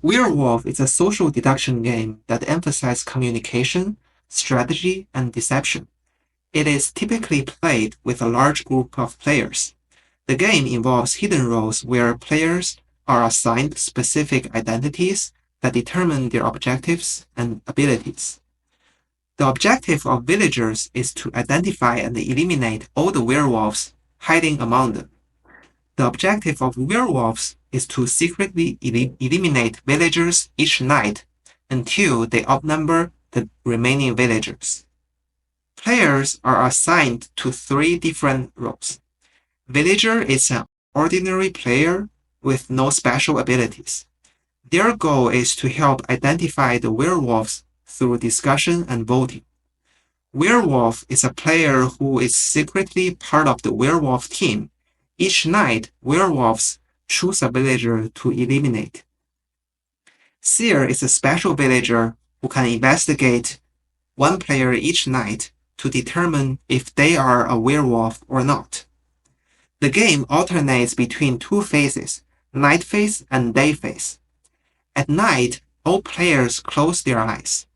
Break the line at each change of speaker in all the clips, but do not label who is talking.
Werewolf is a social deduction game that emphasizes communication, strategy, and deception. It is typically played with a large group of players. The game involves hidden roles where players are assigned specific identities that determine their objectives and abilities. The objective of villagers is to identify and eliminate all the werewolves hiding among them. The objective of werewolves is to secretly eliminate villagers each night until they outnumber the remaining villagers. Players are assigned to 3 different roles. Villager is an ordinary player with no special abilities. Their goal is to help identify the werewolves through discussion and voting. Werewolf is a player who is secretly part of the werewolf team. Each night, werewolves choose a villager to eliminate. Seer is a special villager who can investigate one player each night to determine if they are a werewolf or not. The game alternates between 2 phases, night phase and day phase. At night, all players close their eyes.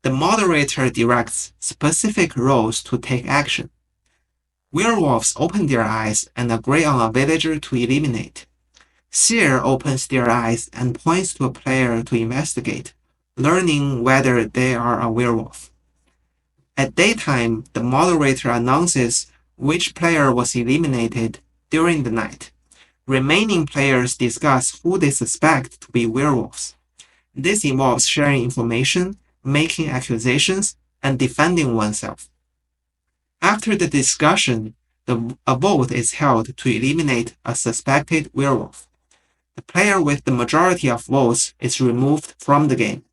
The moderator directs specific roles to take action. Werewolves open their eyes and agree on a villager to eliminate. Seer opens their eyes and points to a player to investigate, learning whether they are a werewolf. At daytime, the moderator announces which player was eliminated during the night. Remaining players discuss who they suspect to be werewolves. This involves sharing information, making accusations, and defending oneself. After the discussion, a vote is held to eliminate a suspected werewolf. The player with the majority of votes is removed from the game.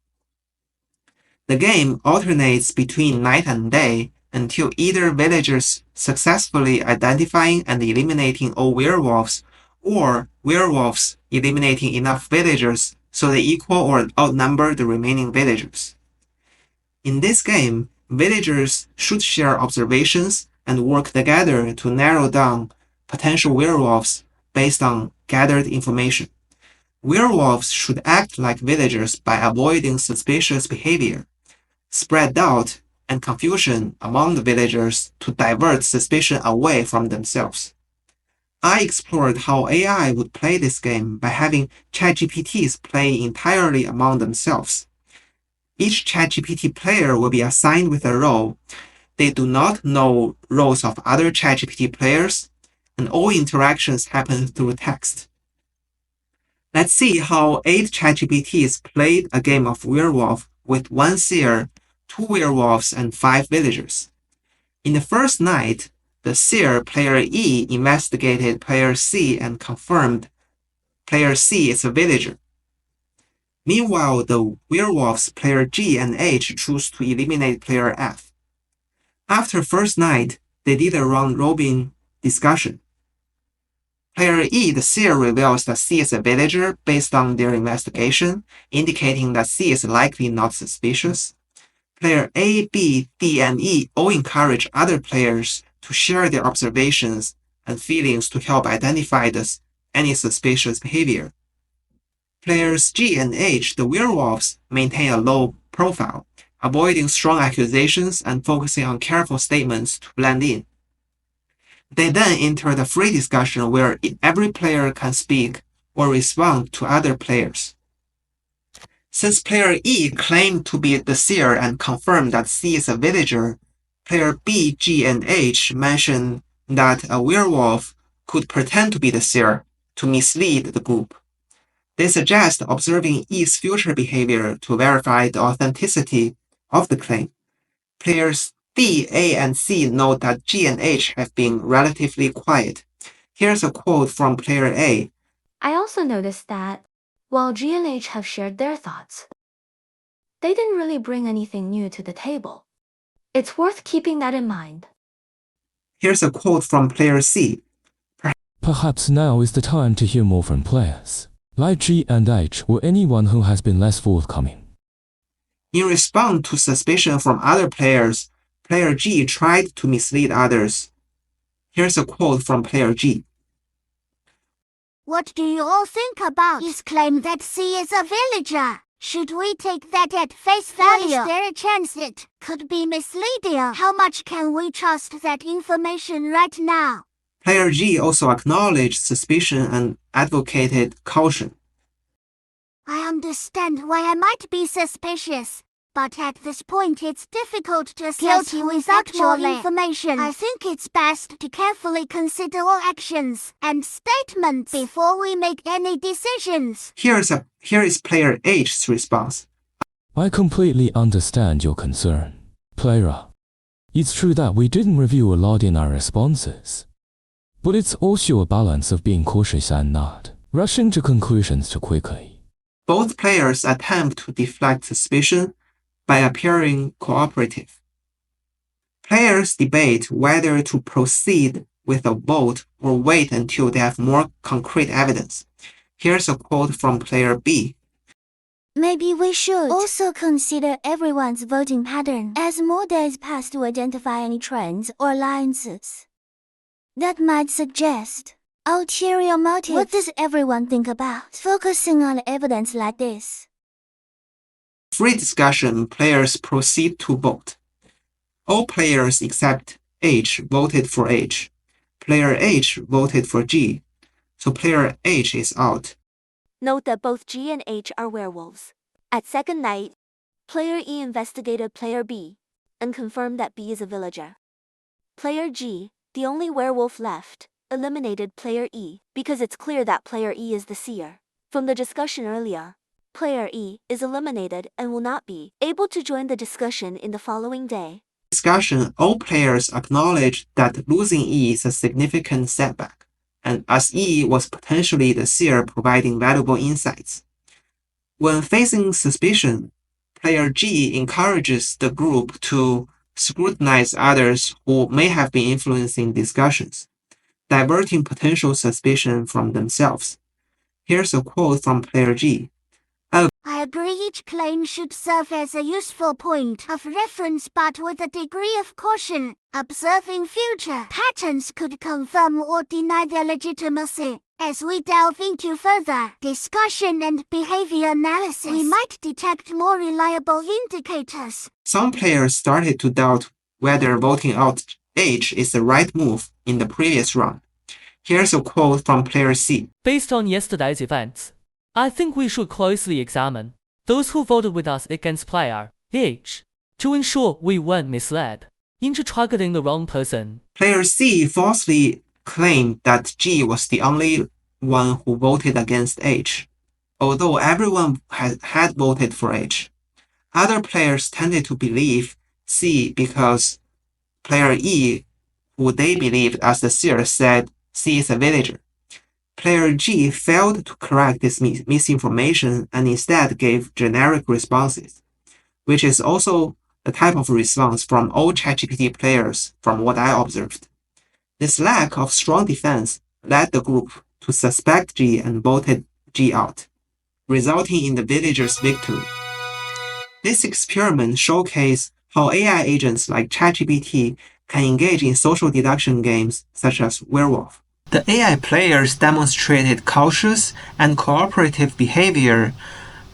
The game alternates between night and day until either villagers successfully identifying and eliminating all werewolves or werewolves eliminating enough villagers so they equal or outnumber the remaining villagers. In this game, villagers should share observations and work together to narrow down potential werewolves based on gathered information. Werewolves should act like villagers by avoiding suspicious behavior, spread doubt and confusion among the villagers to divert suspicion away from themselves. I explored how AI would play this game by having ChatGPTs play entirely among themselves. Each ChatGPT player will be assigned with a role. They do not know roles of other ChatGPT players, and all interactions happen through text. Let's see how 8 ChatGPTs played a game of werewolf with 1 seer, 2 werewolves, and 5 villagers. In the first night, the seer player E investigated player C and confirmed player C is a villager. Meanwhile, the werewolves player G and H choose to eliminate player F. After first night, they did a round-robin discussion. Player E, the seer, reveals that C is a villager based on their investigation, indicating that C is likely not suspicious. Player A, B, D, and E all encourage other players to share their observations and feelings to help identify any suspicious behavior. Players G and H, the werewolves, maintain a low profile, avoiding strong accusations and focusing on careful statements to blend in. They then enter the free discussion where every player can speak or respond to other players. Since player E claimed to be the seer and confirmed that C is a villager, player B, G, and H mention that a werewolf could pretend to be the seer to mislead the group. They suggest observing E's future behavior to verify the authenticity of the claim. Players D, A, and C note that G and H have been relatively quiet. Here's a quote from player A.
I also noticed that, while G and H have shared their thoughts, they didn't really bring anything new to the table. It's worth keeping that in mind.
Here's a quote from player C.
Perhaps now is the time to hear more from players, like G and H or anyone who has been less forthcoming.
In response to suspicion from other players, player G tried to mislead others. Here's a quote from player G.
What do you all think about his claim that C is a villager? Should we take that at face value? Or is there a chance it could be misleading? How much can we trust that information right now?
Player G also acknowledged suspicion and advocated caution.
I understand why I might be suspicious, but at this point it's difficult to assess without more information. I think it's best to carefully consider all actions and statements before we make any decisions.
Here is player H's response.
I completely understand your concern, Player. It's true that we didn't review a lot in our responses. But it's also a balance of being cautious and not rushing to conclusions too quickly.
Both players attempt to deflect suspicion by appearing cooperative. Players debate whether to proceed with a vote or wait until they have more concrete evidence. Here's a quote from player B.
Maybe we should also consider everyone's voting pattern as more days pass to identify any trends or alliances that might suggest ulterior motives. What does everyone think about focusing on evidence like this?
Free discussion, players proceed to vote. All players except H voted for H. Player H voted for G, so player H is out.
Note that both G and H are werewolves. At second night, player E investigated player B and confirmed that B is a villager. Player G, the only werewolf left, eliminated player E because it's clear that player E is the seer. From the discussion earlier, player E is eliminated and will not be able to join the discussion in the following day.
Discussion, all players acknowledge that losing E is a significant setback, and as E was potentially the seer providing valuable insights. When facing suspicion, player G encourages the group to scrutinize others who may have been influencing discussions, diverting potential suspicion from themselves. Here's a quote from player G.
I agree each claim should serve as a useful point of reference, but with a degree of caution. Observing future patterns could confirm or deny their legitimacy. As we delve into further discussion and behavior analysis, we might detect more reliable indicators.
Some players started to doubt whether voting out H is the right move in the previous round. Here's a quote from player C.
Based on yesterday's events, I think we should closely examine those who voted with us against player H to ensure we weren't misled into targeting the wrong person.
Player C falsely claimed that G was the only one who voted against H, although everyone had voted for H. Other players tended to believe C because player E, who they believed as the seer, said C is a villager. Player G failed to correct this misinformation and instead gave generic responses, which is also the type of response from all ChatGPT players from what I observed. This lack of strong defense led the group to suspect G and voted G out, resulting in the villager's victory. This experiment showcased how AI agents like ChatGPT can engage in social deduction games such as Werewolf. The AI players demonstrated cautious and cooperative behavior,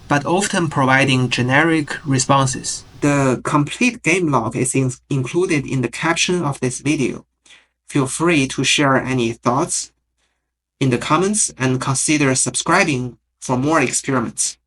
but often providing generic responses. The complete game log is included in the caption of this video. Feel free to share any thoughts in the comments and consider subscribing for more experiments.